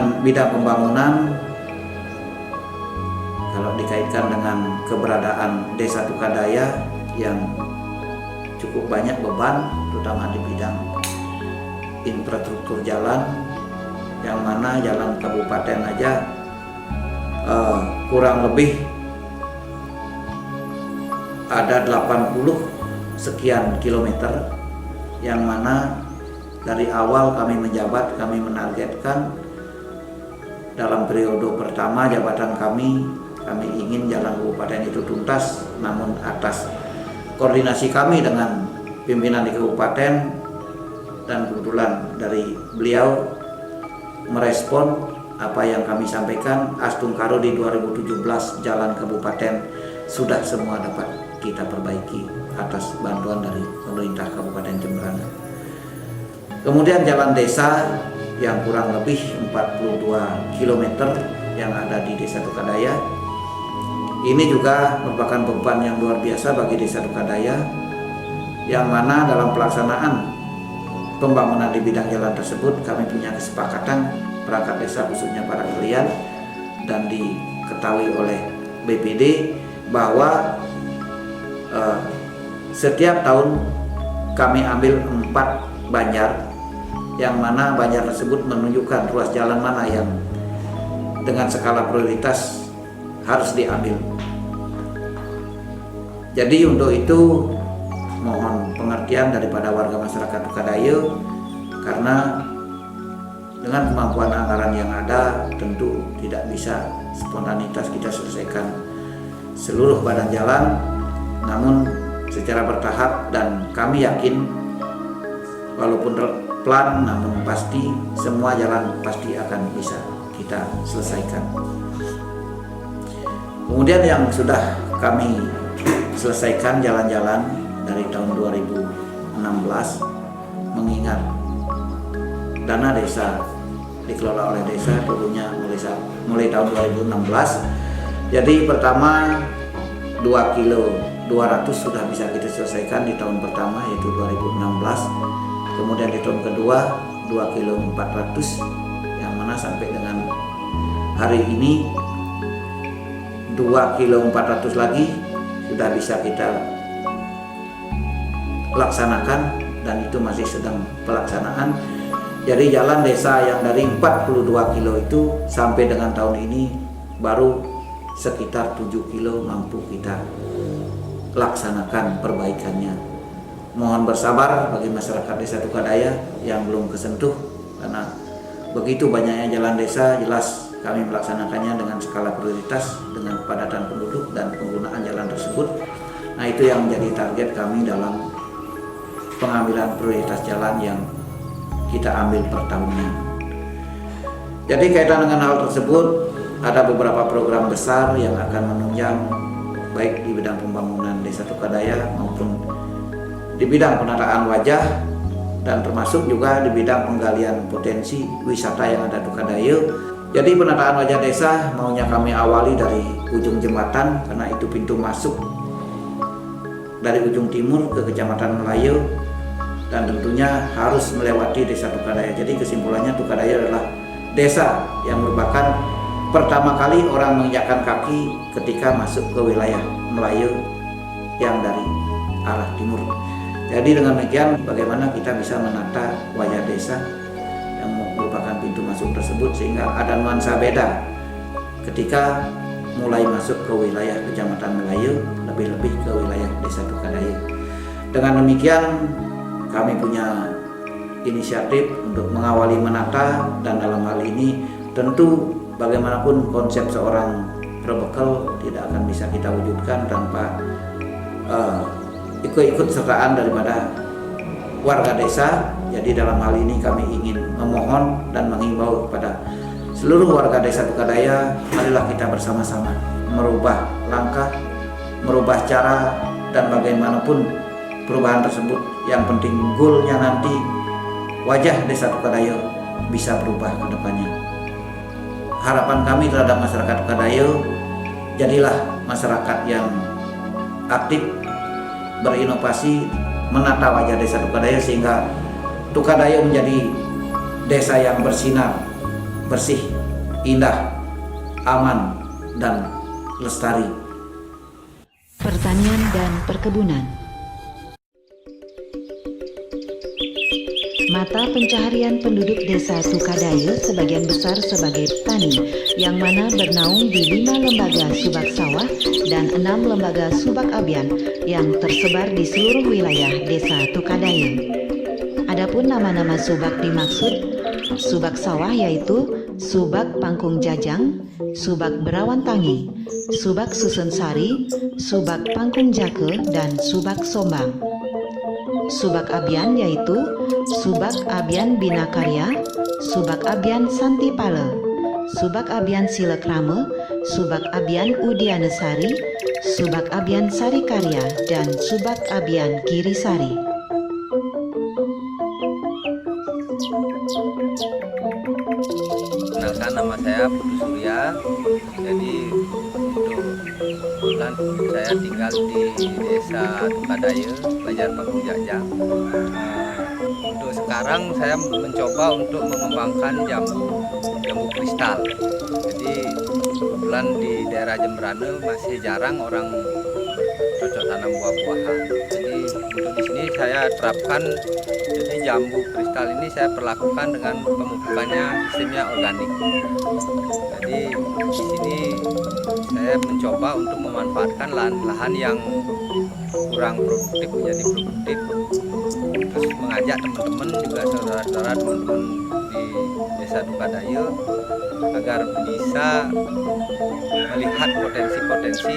dengan bidang pembangunan, kalau dikaitkan dengan keberadaan Desa Tukadaya yang cukup banyak beban, terutama di bidang infrastruktur jalan, yang mana jalan kabupaten aja kurang lebih ada 80 sekian kilometer, yang mana dari awal kami menjabat, kami menargetkan dalam periode pertama jabatan kami ingin jalan kabupaten itu tuntas. Namun atas koordinasi kami dengan pimpinan di kabupaten, dan kebetulan dari beliau merespon apa yang kami sampaikan, Astungkaro di 2017 jalan kabupaten sudah semua dapat kita perbaiki atas bantuan dari pemerintah Kabupaten Jemberana. Kemudian jalan desa yang kurang lebih 42 km yang ada di Desa Tukadaya. Ini juga merupakan beban yang luar biasa bagi Desa Tukadaya, yang mana dalam pelaksanaan pembangunan di bidang jalan tersebut kami punya kesepakatan perangkat desa, khususnya para kalian, dan diketahui oleh BPD bahwa setiap tahun kami ambil 4 banjar, yang mana banjar tersebut menunjukkan ruas jalan mana yang dengan skala prioritas harus diambil. Jadi untuk itu mohon pengertian daripada warga masyarakat Tukadaya, karena dengan kemampuan anggaran yang ada tentu tidak bisa spontanitas kita selesaikan seluruh badan jalan, namun secara bertahap, dan kami yakin walaupun pelan namun pasti semua jalan pasti akan bisa kita selesaikan. Kemudian yang sudah kami selesaikan jalan-jalan dari tahun 2016, mengingat dana desa dikelola oleh desa dulunya mulai tahun 2016. Jadi pertama 2 kilo 200 sudah bisa kita selesaikan di tahun pertama, yaitu 2016. Kemudian di tahun kedua 2 kilo 400, yang mana sampai dengan hari ini 2 kilo 400 lagi sudah bisa kita laksanakan, dan itu masih sedang pelaksanaan. Jadi jalan desa yang dari 42 kilo itu sampai dengan tahun ini baru sekitar 7 kilo mampu kita laksanakan perbaikannya. Mohon bersabar bagi masyarakat Desa Tukadaya yang belum kesentuh, karena begitu banyaknya jalan desa, jelas kami melaksanakannya dengan skala prioritas, dengan kepadatan penduduk dan penggunaan jalan tersebut. Nah, itu yang menjadi target kami dalam pengambilan prioritas jalan yang kita ambil per tahunnya. Jadi kaitan dengan hal tersebut, ada beberapa program besar yang akan menunjang baik di bidang pembangunan Desa Tukadaya maupun di bidang penataan wajah, dan termasuk juga di bidang penggalian potensi wisata yang ada Tukadaya. Jadi penataan wajah desa maunya kami awali dari ujung jembatan, karena itu pintu masuk dari ujung timur ke Kecamatan Melayu, dan tentunya harus melewati Desa Tukadaya. Jadi kesimpulannya Tukadaya adalah desa yang merupakan pertama kali orang menginjakkan kaki ketika masuk ke wilayah Melayu yang dari arah timur. Jadi dengan demikian bagaimana kita bisa menata wajah desa yang merupakan pintu masuk tersebut, sehingga ada nuansa beda ketika mulai masuk ke wilayah Kecamatan Melayu, lebih-lebih ke wilayah Desa Tukadaya. Dengan demikian kami punya inisiatif untuk mengawali menata, dan dalam hal ini tentu bagaimanapun konsep seorang perbekal tidak akan bisa kita wujudkan tanpa ikut sertaan daripada warga desa. Jadi dalam hal ini kami ingin memohon dan menghimbau kepada seluruh warga Desa Tukadaya, marilah kita bersama-sama merubah langkah, merubah cara, dan bagaimanapun perubahan tersebut yang penting goalnya nanti wajah Desa Tukadaya bisa berubah ke depannya. Harapan kami terhadap masyarakat Tukadaya, jadilah masyarakat yang aktif, berinovasi, menata wajah Desa Tukadaya, sehingga Tukadaya menjadi desa yang bersinar bersih, indah, aman, dan lestari. Pertanian dan perkebunan. Mata pencaharian penduduk desa Tukadaye sebagian besar sebagai petani, yang mana bernaung di 5 lembaga subak sawah dan 6 lembaga subak abian yang tersebar di seluruh wilayah desa Tukadaye. Adapun nama-nama subak dimaksud, subak sawah yaitu Subak Pangkung Jajang, Subak Berawan Tangi, Subak Susun Sari, Subak Pangkung Jake, dan Subak Sombang. Subak abian yaitu Subak Abian Binakarya, Subak Abian Santipale, Subak Abian Silekrame, Subak Abian Udianesari, Subak Abian Sarikarya, dan Subak Abian Girisari. Kenalkan, nama saya Putu Surya. Jadi kebetulan saya tinggal di desa Tukadaye, Banjar Pangkung Jajang. Untuk sekarang saya mencoba untuk mengembangkan jambu kristal. Jadi kebetulan di daerah Jembrane masih jarang orang cocok tanam buah-buahan. Jadi untuk di sini saya terapkan, jadi jambu kristal ini saya perlakukan dengan pemupukannya sistemnya organik. Jadi di sini saya mencoba untuk memanfaatkan lahan-lahan yang kurang produktif menjadi produktif. Terus mengajak teman-teman juga saudara-saudara teman-teman di desa Tukadaye agar bisa melihat potensi-potensi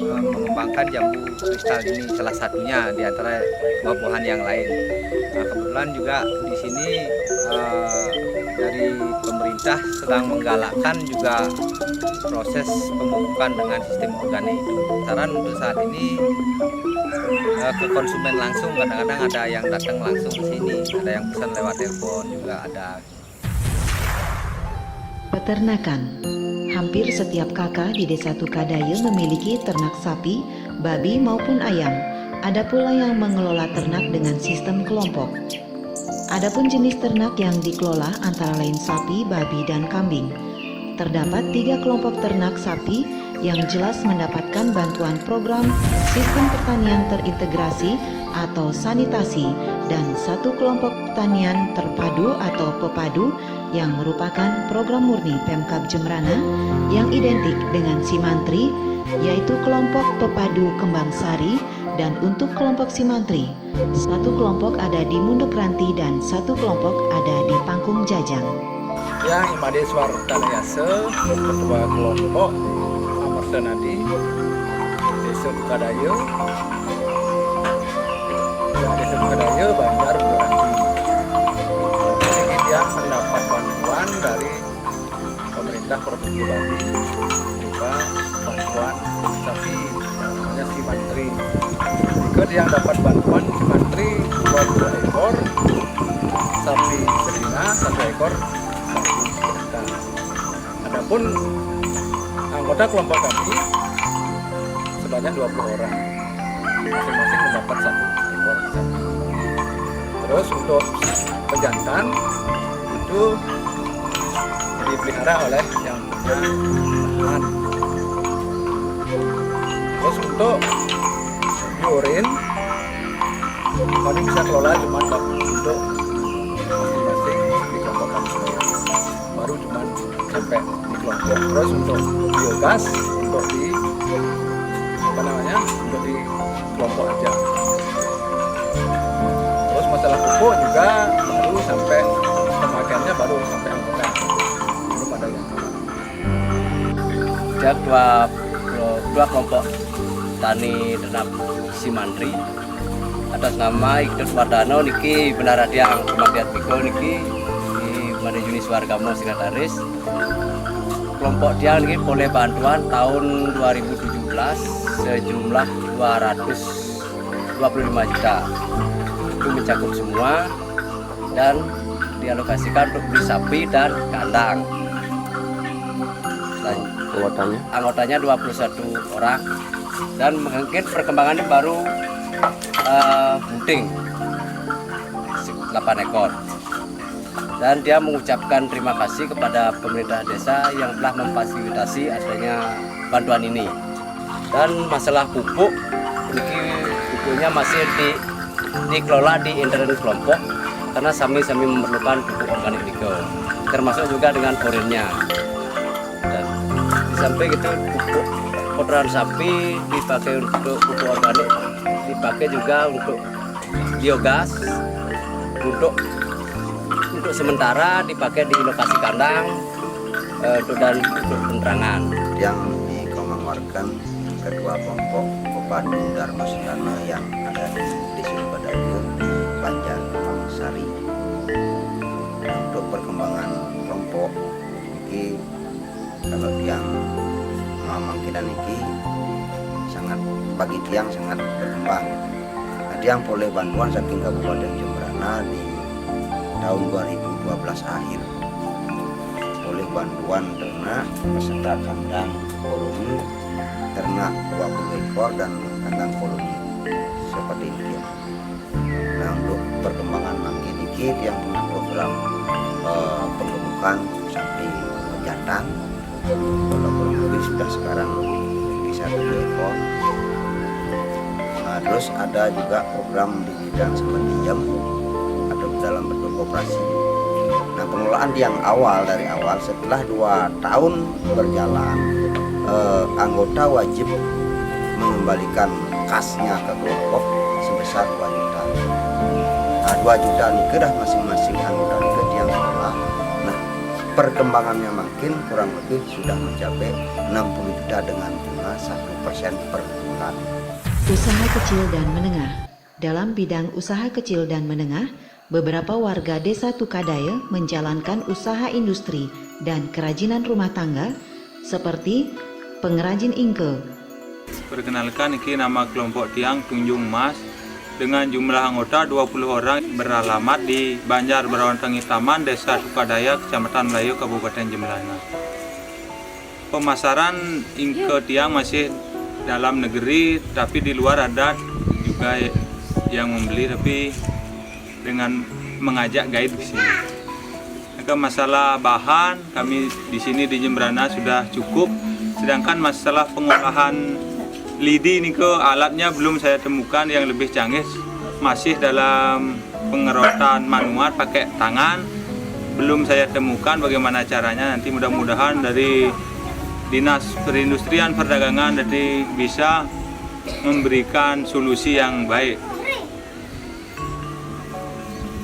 mengembangkan jambu kristal ini, salah satunya di antara buah-buahan yang lain. Nah, kebetulan juga di sini dari pemerintah sedang menggalakkan juga proses pemupukan dengan sistem organik itu. Saran untuk saat ini ke konsumen langsung, kadang-kadang ada yang datang langsung ke sini, ada yang pesan lewat telepon juga ada. Peternakan. Hampir setiap kakak di desa Tukadaye memiliki ternak sapi, babi maupun ayam. Ada pula yang mengelola ternak dengan sistem kelompok. Adapun jenis ternak yang dikelola antara lain sapi, babi, dan kambing. Terdapat 3 kelompok ternak sapi yang jelas mendapatkan bantuan program Sistem Pertanian Terintegrasi atau sanitasi, dan 1 kelompok pertanian terpadu atau PEPADU yang merupakan program murni Pemkab Jembrana yang identik dengan Simantri, yaitu kelompok PEPADU Kembang Sari, dan untuk kelompok Simantri, 1 kelompok ada di Munduk Ranti dan 1 kelompok ada di Pangkung Jajang. Ya, Imadeswar Tanayase, Ketua Kelompok Amartanadi, Desa Tukadaye, Desa Tukadaye, Banjar Buranti. Ini dia mendapat bantuan dari pemerintah Provinsi Bali, juga bantuan sapi namanya Simantri. Jika dia dapat bantuan Simantri 22 ekor, sapi betina 1 ekor. Adapun anggota kelompok kami sebanyak 20 orang, masing-masing mendapat 1 ekor sapi. Terus untuk pejantan itu dipelihara oleh yang punya lahan. Terus untuk urin kami bisa kelola cuma untuk masing-masing di kelompok kami, baru cuma sampai di kelompok. Terus untuk biogas untuk di untuk di kelompok aja. Terus masalah pupuk juga baru sampai pemakaiannya baru sampai anggota, belum ada yang Sejak dua kelompok tani ternak Simantri atas nama Ikut Wardano niki Benaradia Kematian Piko niki di Manajemen Wargamo Sekretaris. Kelompok dia niki oleh bantuan tahun 2017 sejumlah 225 juta. Itu mencakup semua dan dialokasikan untuk beli sapi dan kandang. Anggotanya 21 orang dan mungkin perkembangannya baru bunting 8 ekor. dan dia mengucapkan terima kasih kepada pemerintah desa yang telah memfasilitasi adanya bantuan ini. Dan masalah pupuk, pupuknya masih dikelola di internal kelompok karena kami memerlukan pupuk organik nikel, termasuk juga dengan urinnya. Dan di samping itu pupuk kotoran sapi dipakai untuk pupuk organik, dipakai juga untuk biogas, untuk sementara dipakai di lokasi kandang dan untuk penerangan. Yang dikembangkan kedua kelompok Pepandu Dharma Sudana yang ada di Desa Tukadayo di Banjar Sari. Untuk perkembangan kelompok ini, kalau yang memangkinan ini sangat bagi tiang sangat berkembang. Nah, yang boleh bantuan saking Kabupaten Jemberana di tahun 2012 akhir oleh bantuan ternak beserta kandang koloni ternak 20 ekor dan kandang koloni seperti ini. Nah, untuk perkembangan mangkin ini yang punya program penggemukan sampai jantan, kalau kurang lebih sudah sekarang bisa 7 ekor. Nah, terus ada juga program di bidang seperti jam atau dalam bentuk koperasi. Nah, pengelolaan yang dari awal setelah 2 tahun berjalan, anggota wajib mengembalikan kasnya ke kelompok sebesar 2 juta. Nah, 2 juta ini kedah masing-masing anggota yang kelola. Nah, perkembangannya makin kurang lebih sudah mencapai 60 juta dengan bunga 1% per bulan. Usaha kecil dan menengah. Dalam bidang usaha kecil dan menengah, beberapa warga Desa Tukadayo menjalankan usaha industri dan kerajinan rumah tangga seperti pengrajin ingke. Perkenalkan, ini nama kelompok tiang Tunjung Mas dengan jumlah anggota 20 orang beralamat di Banjar Berawan Tangi Taman, Desa Tukadayo, Kecamatan Melayu, Kabupaten Jemberana. Pemasaran ingke tiang masih dalam negeri, tapi di luar ada juga yang membeli, tapi dengan mengajak guide di sini. Maka masalah bahan kami di sini di Jemberana sudah cukup, sedangkan masalah pengolahan lidi ini alatnya belum saya temukan yang lebih canggih, masih dalam pengerotan manual pakai tangan, belum saya temukan bagaimana caranya. Nanti mudah-mudahan dari Dinas Perindustrian Perdagangan jadi bisa memberikan solusi yang baik.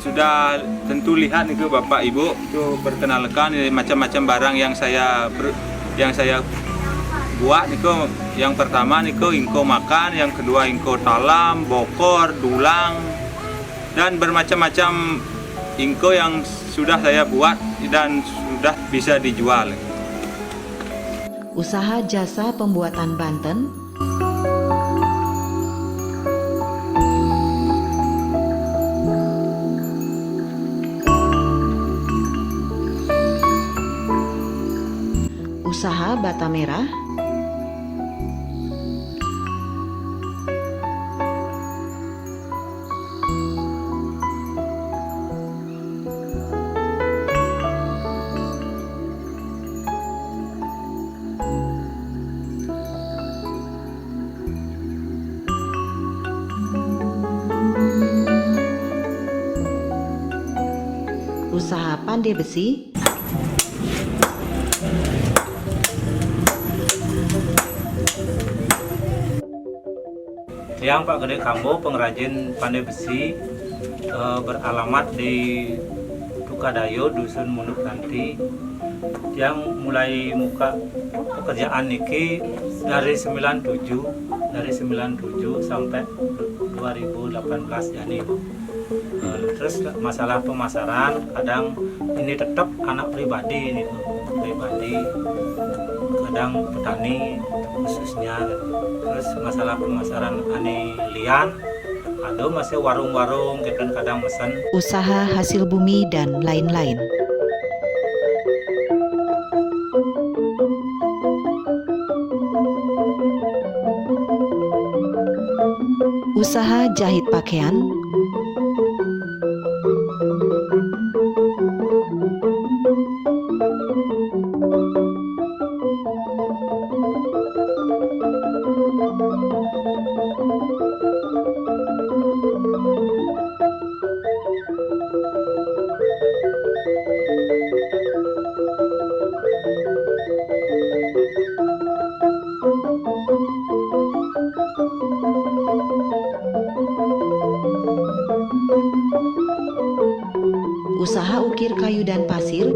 Sudah tentu lihat nih Bapak Ibu, itu perkenalkan macam-macam barang yang saya buat nih. Yang pertama nih ingko makan, yang kedua ingko talam, bokor, dulang, dan bermacam-macam ingko yang sudah saya buat dan sudah bisa dijual. Usaha jasa pembuatan Banten. Usaha bata merah. Usaha pandai besi. Yang Pak Gede Kambo, pengrajin pandai besi, beralamat di Tukadayo, Dusun Munduk Nanti, yang mulai muka pekerjaan niki dari 97 sampai 2018 yani. Terus masalah pemasaran, kadang ini tetap anak pribadi ini, kadang petani khususnya. Terus masalah pemasaran ani lian, ada masih warung-warung kadang pesan. Usaha hasil bumi dan lain-lain. Usaha jahit pakaian. parkir kayu dan pasir,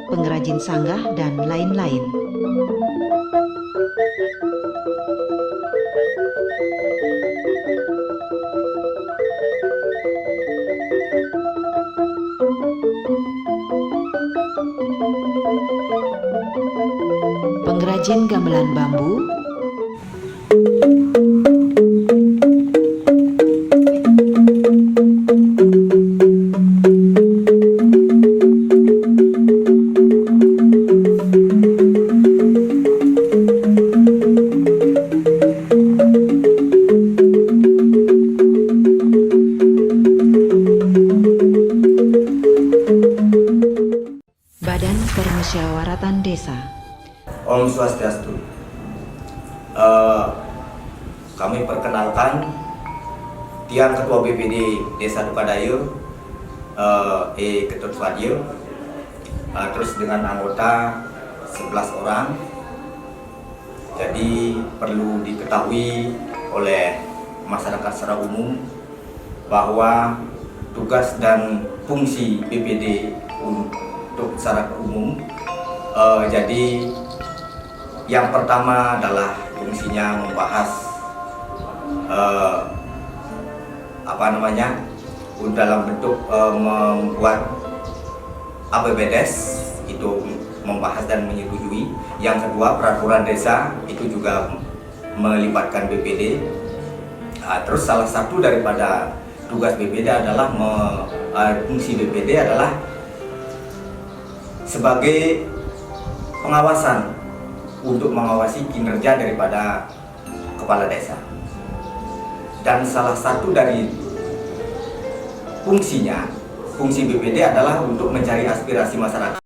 pengrajin sanggah, dan lain-lain. Pengrajin gamelan bambu, Badan Permusyawaratan Desa. Om Swastiastu. Kami perkenalkan tiang Ketua BPD Desa Tukadayo, Ketut Swadyo, terus dengan anggota 11 orang. Jadi perlu diketahui oleh masyarakat secara umum bahwa tugas dan fungsi BPD untuk secara umum, jadi yang pertama adalah fungsinya membahas dalam bentuk membuat APBDes, itu membahas dan menyetujui. Yang kedua, peraturan desa itu juga melibatkan BPD. Terus salah satu daripada tugas BPD adalah fungsi BPD adalah sebagai pengawasan untuk mengawasi kinerja daripada kepala desa. Dan salah satu dari fungsi BPD adalah untuk mencari aspirasi masyarakat.